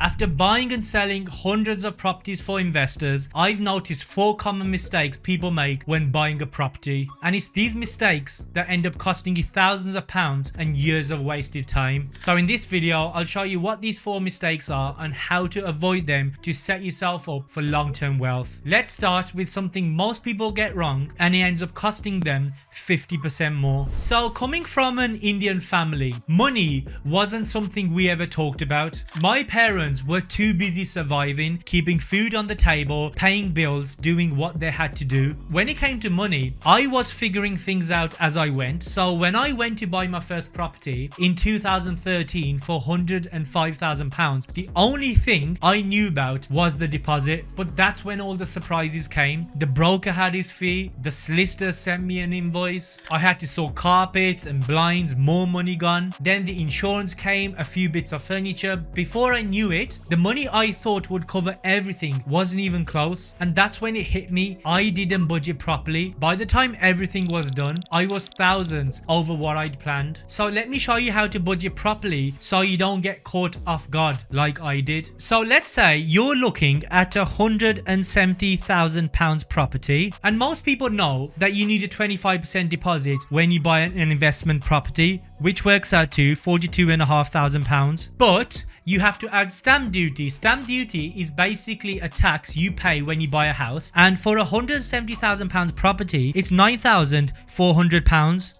After buying and selling hundreds of properties for investors, I've noticed 4 common mistakes people make when buying a property. And it's these mistakes that end up costing you thousands of pounds and years of wasted time. So in this video, I'll show you what these 4 mistakes are and how to avoid them to set yourself up for long-term wealth. Let's start with something most people get wrong and it ends up costing them 50% more. So coming from an Indian family, money wasn't something we ever talked about. My parents were too busy surviving, keeping food on the table, paying bills, doing what they had to do. When it came to money, I was figuring things out as I went. So when I went to buy my first property in 2013 for £105,000, the only thing I knew about was the deposit. But that's when all the surprises came. The broker had his fee, the solicitor sent me an invoice, I had to sort carpets and blinds, more money gone. Then the insurance came, a few bits of furniture. Before I knew it, the money I thought would cover everything wasn't even close. And that's when it hit me. I didn't budget properly. By the time everything was done, I was thousands over what I'd planned. So let me show you how to budget properly so you don't get caught off guard like I did. So let's say you're looking at a £170,000 property, and most people know that you need a 25% deposit when you buy an investment property, which works out to £42,500. But you have to add stamp duty. Stamp duty is basically a tax you pay when you buy a house. And for a £170,000 property, it's £9,400.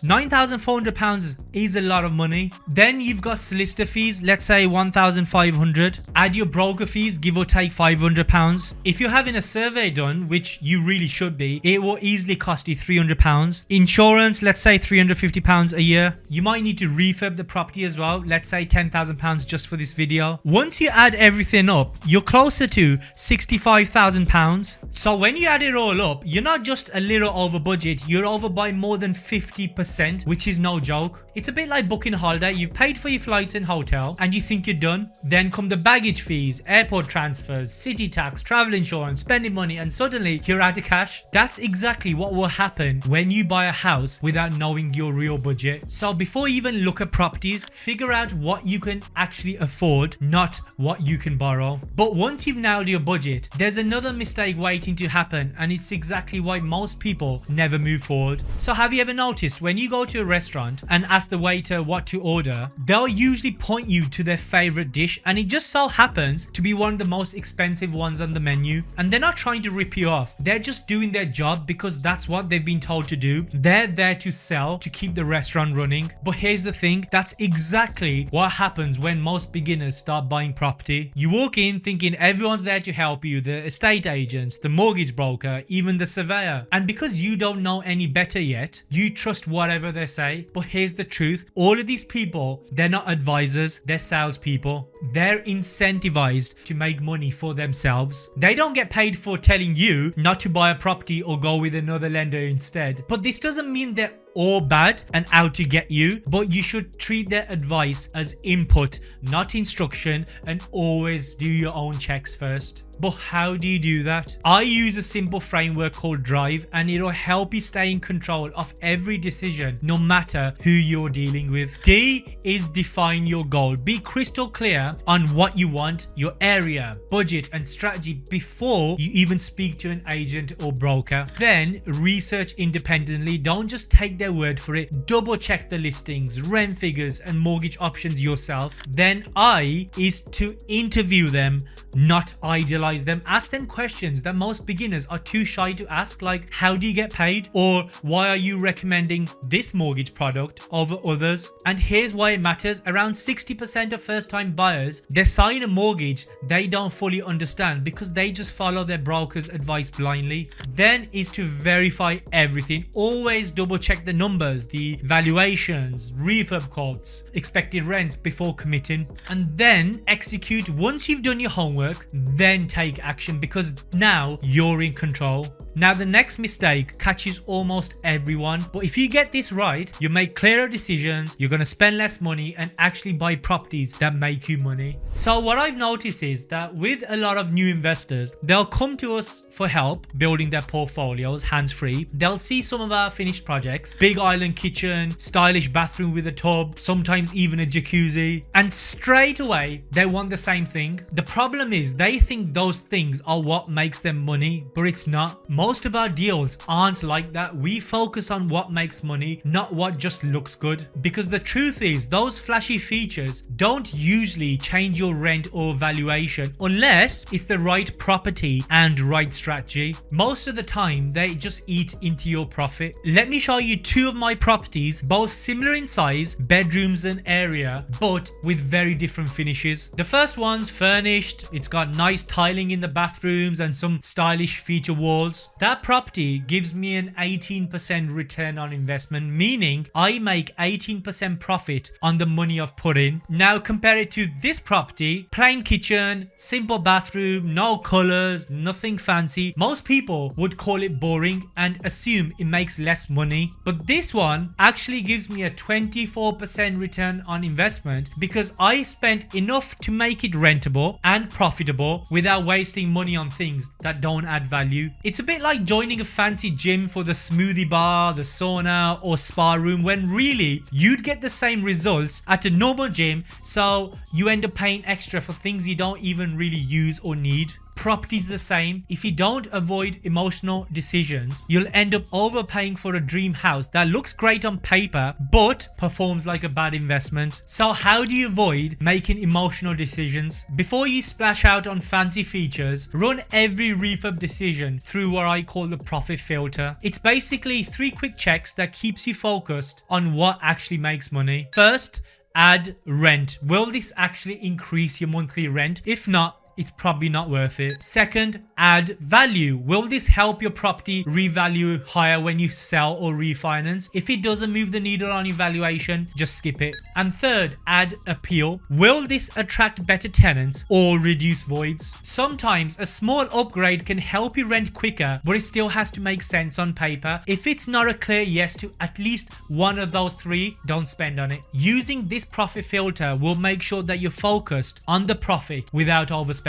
£9,400 is a lot of money. Then you've got solicitor fees, let's say £1,500. Add your broker fees, give or take £500. If you're having a survey done, which you really should be, it will easily cost you £300. Insurance, let's say £350 a year. You might need to refurb the property as well, let's say £10,000 just for this video. Once you add everything up, you're closer to £65,000. So when you add it all up, you're not just a little over budget, you're over by more than 50%, which is no joke. It's a bit like booking a holiday. You've paid for your flights and hotel and you think you're done. Then come the baggage fees, airport transfers, city tax, travel insurance, spending money, and suddenly you're out of cash. That's exactly what will happen when you buy a house without knowing your real budget. So before you even look at properties, figure out what you can actually afford, not what you can borrow. But once you've nailed your budget, there's another mistake waiting to happen, and it's exactly why most people never move forward. So have you ever noticed when you go to a restaurant and ask the waiter what to order, they'll usually point you to their favorite dish, and it just so happens to be one of the most expensive ones on the menu. And they're not trying to rip you off, they're just doing their job because that's what they've been told to do. They're there to sell, to keep the restaurant running. But here's the thing, that's exactly what happens when most beginners start buying property. You walk in thinking everyone's there to help you, the estate agents, the mortgage broker, even the surveyor. And because you don't know any better yet, you trust whatever they say. But here's the truth, all of these people, they're not advisors, they're salespeople. They're incentivized to make money for themselves. They don't get paid for telling you not to buy a property or go with another lender instead. But this doesn't mean they're all bad and out to get you, but you should treat their advice as input, not instruction, and always do your own checks first. But how do you do that? I use a simple framework called Drive, and it'll help you stay in control of every decision, no matter who you're dealing with. D is define your goal. Be crystal clear on what you want, your area, budget, and strategy before you even speak to an agent or broker. Then research independently. Don't just take their word for it. Double check the listings, rent figures, and mortgage options yourself. Then I is to interview them, not idolize them. Ask them questions that most beginners are too shy to ask, like how do you get paid, or why are you recommending this mortgage product over others? And here's why it matters. Around 60% of first-time buyers, they sign a mortgage they don't fully understand because they just follow their broker's advice blindly. Then is to verify everything. Always double check the numbers, the valuations, refurb quotes, expected rents before committing. And then execute. Once you've done your homework, then take action, because now you're in control. Now the next mistake catches almost everyone, but if you get this right, you make clearer decisions, you're going to spend less money and actually buy properties that make you money. So what I've noticed is that with a lot of new investors, they'll come to us for help building their portfolios hands-free. They'll see some of our finished projects, big island kitchen, stylish bathroom with a tub, sometimes even a jacuzzi, and straight away they want the same thing. The problem is they think those things are what makes them money, but it's not. Most of our deals aren't like that. We focus on what makes money, not what just looks good. Because the truth is, those flashy features don't usually change your rent or valuation unless it's the right property and right strategy. Most of the time, they just eat into your profit. Let me show you two of my properties, both similar in size, bedrooms and area, but with very different finishes. The first one's furnished. It's got nice tiling in the bathrooms and some stylish feature walls. That property gives me an 18% return on investment, meaning I make 18% profit on the money I've put in. Now compare it to this property, plain kitchen, simple bathroom, no colors, nothing fancy. Most people would call it boring and assume it makes less money, but this one actually gives me a 24% return on investment because I spent enough to make it rentable and profitable without wasting money on things that don't add value. It's a bit like joining a fancy gym for the smoothie bar, the sauna or spa room, when really you'd get the same results at a normal gym, so you end up paying extra for things you don't even really use or need. Property's the same. If you don't avoid emotional decisions, you'll end up overpaying for a dream house that looks great on paper but performs like a bad investment. So how do you avoid making emotional decisions? Before you splash out on fancy features, run every refurb decision through what I call the profit filter. It's basically 3 quick checks that keeps you focused on what actually makes money. First, add rent. Will this actually increase your monthly rent? If not, it's probably not worth it. Second, add value. Will this help your property revalue higher when you sell or refinance? If it doesn't move the needle on your valuation, just skip it. And third, add appeal. Will this attract better tenants or reduce voids? Sometimes a small upgrade can help you rent quicker, but it still has to make sense on paper. If it's not a clear yes to at least one of those 3, don't spend on it. Using this profit filter will make sure that you're focused on the profit without overspending.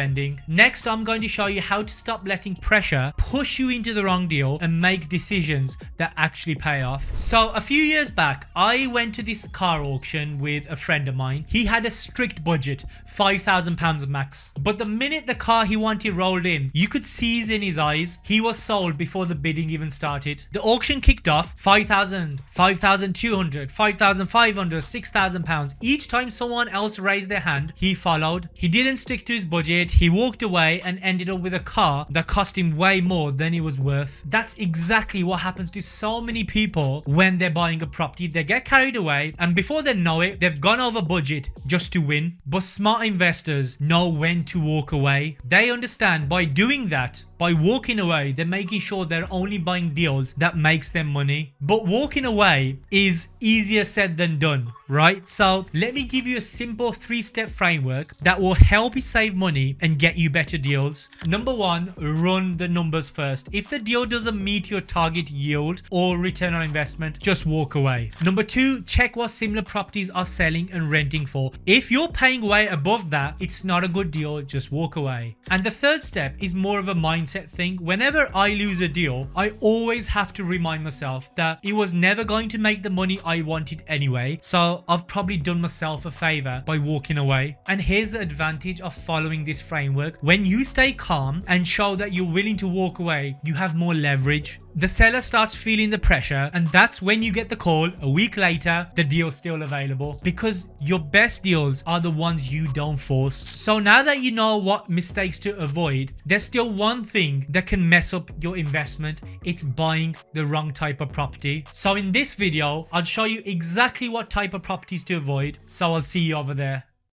Next, I'm going to show you how to stop letting pressure push you into the wrong deal and make decisions that actually pay off. So a few years back, I went to this car auction with a friend of mine. He had a strict budget, £5,000 max. But the minute the car he wanted rolled in, you could see in his eyes, he was sold before the bidding even started. The auction kicked off, 5,000, 5,200, 5,500, £6,000. Each time someone else raised their hand, he followed. He didn't stick to his budget. He walked away and ended up with a car that cost him way more than it was worth. That's exactly what happens to so many people when they're buying a property. They get carried away and before they know it, they've gone over budget just to win. But smart investors know when to walk away. They understand by doing that, by walking away, they're making sure they're only buying deals that makes them money. But walking away is easier said than done, right? So let me give you a simple 3-step framework that will help you save money and get you better deals. Number 1, run the numbers first. If the deal doesn't meet your target yield or return on investment, just walk away. Number 2, check what similar properties are selling and renting for. If you're paying way above that, it's not a good deal, just walk away. And the third step is more of a mindset thing. Whenever I lose a deal, I always have to remind myself that it was never going to make the money I wanted anyway, so I've probably done myself a favor by walking away. And here's the advantage of following this framework. When you stay calm and show that you're willing to walk away, you have more leverage. The seller starts feeling the pressure, and that's when you get the call a week later, the deal's still available, because your best deals are the ones you don't force. So now that you know what mistakes to avoid, there's still one thing that can mess up your investment. It's buying the wrong type of property. So in this video, I'll show you exactly what type of properties to avoid. So I'll see you over there.